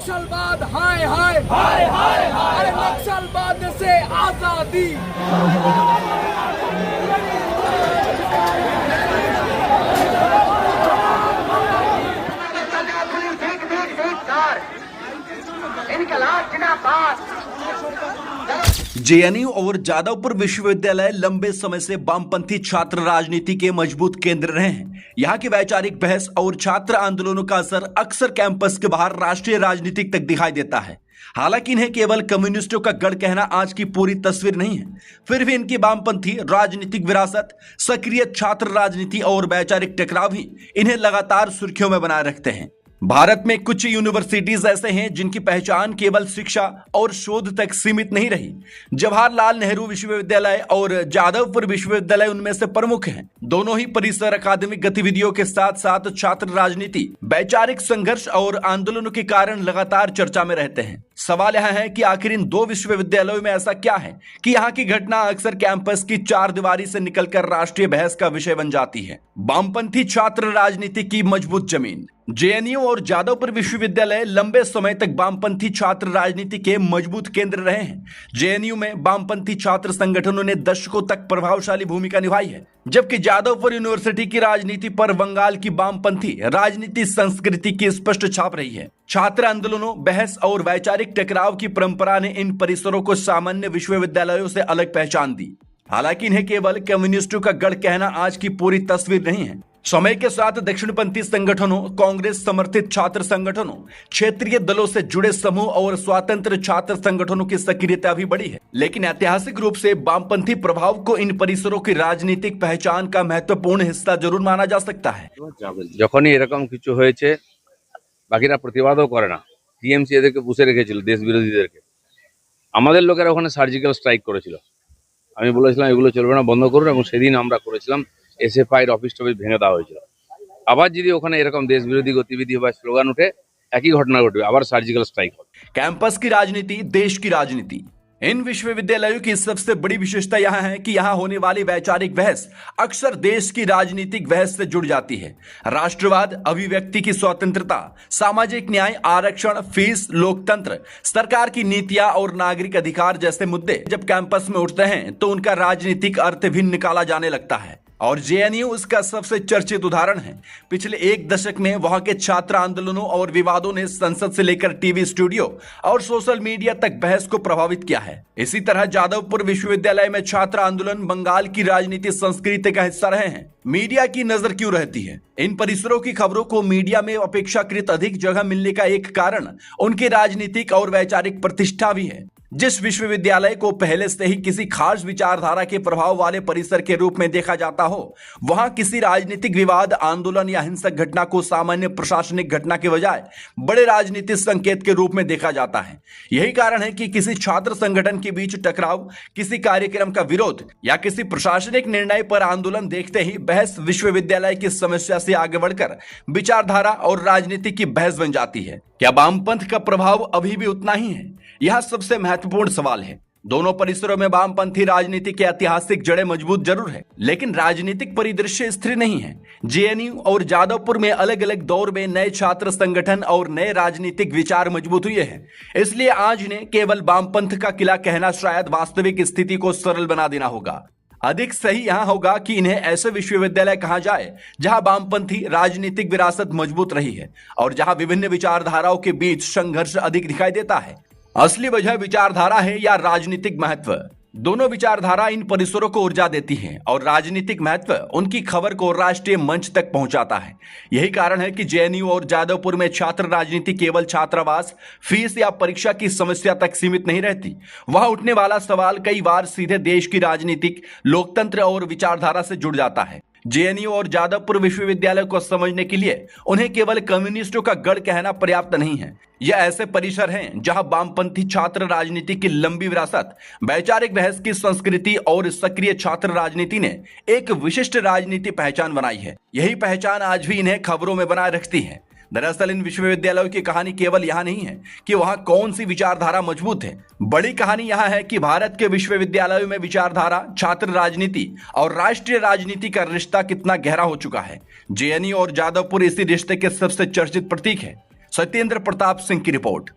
नक्सलवाद हाय हाय हाय हाय हाय, अरे नक्सलवाद से आजादी। जेएनयू और जादवपुर विश्वविद्यालय लंबे समय से वामपंथी छात्र राजनीति के मजबूत केंद्र रहे हैं। यहाँ की वैचारिक बहस और छात्र आंदोलनों का असर अक्सर कैंपस के बाहर राष्ट्रीय राजनीति तक दिखाई देता है। हालांकि इन्हें केवल कम्युनिस्टों का गढ़ कहना आज की पूरी तस्वीर नहीं है, फिर भी इनकी वामपंथी राजनीतिक विरासत, सक्रिय छात्र राजनीति और वैचारिक टकराव ही इन्हें लगातार सुर्खियों में बनाए रखते हैं। भारत में कुछ यूनिवर्सिटीज ऐसे हैं जिनकी पहचान केवल शिक्षा और शोध तक सीमित नहीं रही। जवाहरलाल नेहरू विश्वविद्यालय और जादवपुर विश्वविद्यालय उनमें से प्रमुख हैं। दोनों ही परिसर अकादमिक गतिविधियों के साथ साथ छात्र राजनीति, वैचारिक संघर्ष और आंदोलनों के कारण लगातार चर्चा में रहते हैं। सवाल यह है कि आखिर इन दो विश्वविद्यालयों में ऐसा क्या है कि यहाँ की घटना अक्सर कैंपस की चार दीवारी से निकलकर राष्ट्रीय बहस का विषय बन जाती है। वामपंथी छात्र राजनीति की मजबूत जमीन। जेएनयू और जादवपुर विश्वविद्यालय लंबे समय तक वामपंथी छात्र राजनीति के मजबूत केंद्र रहे हैं। जेएनयू में वामपंथी छात्र संगठनों ने दशकों तक प्रभावशाली भूमिका निभाई है, जबकि जादवपुर यूनिवर्सिटी की राजनीति पर बंगाल की वामपंथी राजनीति संस्कृति की स्पष्ट छाप रही है। छात्र आंदोलनों, बहस और वैचारिक टकराव की परंपरा ने इन परिसरों को सामान्य विश्वविद्यालयों से अलग पहचान दी। हालांकि इन्हें केवल कम्युनिस्टों का गढ़ कहना आज की पूरी तस्वीर नहीं है। समय के साथ दक्षिणपंथी संगठनों, कांग्रेस समर्थित छात्र संगठनों, क्षेत्रीय दलों से जुड़े समूह और स्वतंत्र छात्र संगठनों की सक्रियता भी बढ़ी है, लेकिन ऐतिहासिक रूप से वामपंथी प्रभाव को इन परिसरों की राजनीतिक पहचान का महत्वपूर्ण हिस्सा जरूर माना जा सकता है। যখনই এরকম কিছু হয়েছে বাকিরা প্রতিবাদও করে না। টিএমসি এদেরকে পুষে রেখেছিল, দেশ বিরোধীদেরকে। আমাদের লোকেরা ওখানে সার্জিক্যাল স্ট্রাইক করেছিল। আমি বলেছিলাম এগুলো চলবে না, বন্ধ করুন, এবং সেদিন আমরা করেছিলাম। এসএফআই অফিস টফিস ভেঙে দেওয়া হয়েছিল। আবার যদি ওখানে এরকম দেশ বিরোধী গতিবিধি বা স্লোগান উঠে, একই ঘটনা ঘটবে, আবার সার্জিক্যাল স্ট্রাইক হবে। कैंपस की राजनीति, देश की राजनीति। इन विश्वविद्यालयों की सबसे बड़ी विशेषता यह है कि यहां होने वाली वैचारिक बहस अक्सर देश की राजनीतिक बहस से जुड़ जाती है। राष्ट्रवाद, अभिव्यक्ति की स्वतंत्रता, सामाजिक न्याय, आरक्षण, फीस, लोकतंत्र, सरकार की नीतियां और नागरिक अधिकार जैसे मुद्दे जब कैंपस में उठते हैं तो उनका राजनीतिक अर्थ भी निकाला जाने लगता है, और जेएनयू इसका सबसे चर्चित उदाहरण है। पिछले एक दशक में वहां के छात्र आंदोलनों और विवादों ने संसद से लेकर टीवी स्टूडियो और सोशल मीडिया तक बहस को प्रभावित किया है। इसी तरह जादवपुर विश्वविद्यालय में छात्र आंदोलन बंगाल की राजनीति संस्कृति का हिस्सा रहे हैं। मीडिया की नजर क्यों रहती है? इन परिसरों की खबरों को मीडिया में अपेक्षाकृत अधिक जगह मिलने का एक कारण उनकी राजनीतिक और वैचारिक प्रतिष्ठा भी है। जिस विश्वविद्यालय को पहले से ही किसी खास विचारधारा के प्रभाव वाले परिसर के रूप में देखा जाता हो, वहां किसी राजनीतिक विवाद, आंदोलन या हिंसक घटना को सामान्य प्रशासनिक घटना के बजाय बड़े राजनीतिक संकेत के रूप में देखा जाता है। यही कारण है कि किसी छात्र संगठन के बीच टकराव, किसी कार्यक्रम का विरोध या किसी प्रशासनिक निर्णय पर आंदोलन देखते ही बहस विश्वविद्यालय की समस्या से आगे बढ़कर विचारधारा और राजनीति की बहस बन जाती है। क्या वामपंथ का प्रभाव अभी भी उतना ही है? यह सबसे महत्वपूर्ण सवाल है। दोनों परिसरों में वामपंथी राजनीति के ऐतिहासिक जड़ें मजबूत जरूर है, लेकिन राजनीतिक परिदृश्य स्थिर नहीं है। जेएनयू और जादवपुर में अलग अलग दौर में नए छात्र संगठन और नए राजनीतिक विचार मजबूत हुए हैं। इसलिए आज इन्हें केवल वामपंथ का किला कहना शायद वास्तविक स्थिति को सरल बना देना होगा। अधिक सही यहां होगा कि इन्हें ऐसे विश्वविद्यालय कहा जाए जहां वामपंथी राजनीतिक विरासत मजबूत रही है और जहां विभिन्न विचारधाराओं के बीच संघर्ष अधिक दिखाई देता है। असली वजह विचारधारा है या राजनीतिक महत्व? दोनों विचारधारा इन परिसरों को ऊर्जा देती हैं और राजनीतिक महत्व उनकी खबर को राष्ट्रीय मंच तक पहुंचाता है। यही कारण है कि जेएनयू और जादवपुर में छात्र राजनीति केवल छात्रावास, फीस या परीक्षा की समस्या तक सीमित नहीं रहती। वहां उठने वाला सवाल कई बार सीधे देश की राजनीतिक, लोकतंत्र और विचारधारा से जुड़ जाता है। जेएनयू और जादवपुर विश्वविद्यालय को समझने के लिए उन्हें केवल कम्युनिस्टों का गढ़ कहना पर्याप्त नहीं है। यह ऐसे परिसर हैं जहां वामपंथी छात्र राजनीति की लंबी विरासत, वैचारिक बहस की संस्कृति और सक्रिय छात्र राजनीति ने एक विशिष्ट राजनीति पहचान बनाई है। यही पहचान आज भी इन्हें खबरों में बनाए रखती है। दरअसल इन विश्वविद्यालयों की कहानी केवल यह नहीं है कि वहां कौन सी विचारधारा मजबूत है। बड़ी कहानी यह है कि भारत के विश्वविद्यालयों में विचारधारा, छात्र राजनीति और राष्ट्रीय राजनीति का रिश्ता कितना गहरा हो चुका है। जेएनयू और जादवपुर इसी रिश्ते के सबसे चर्चित प्रतीक है। सत्येंद्र प्रताप सिंह की रिपोर्ट।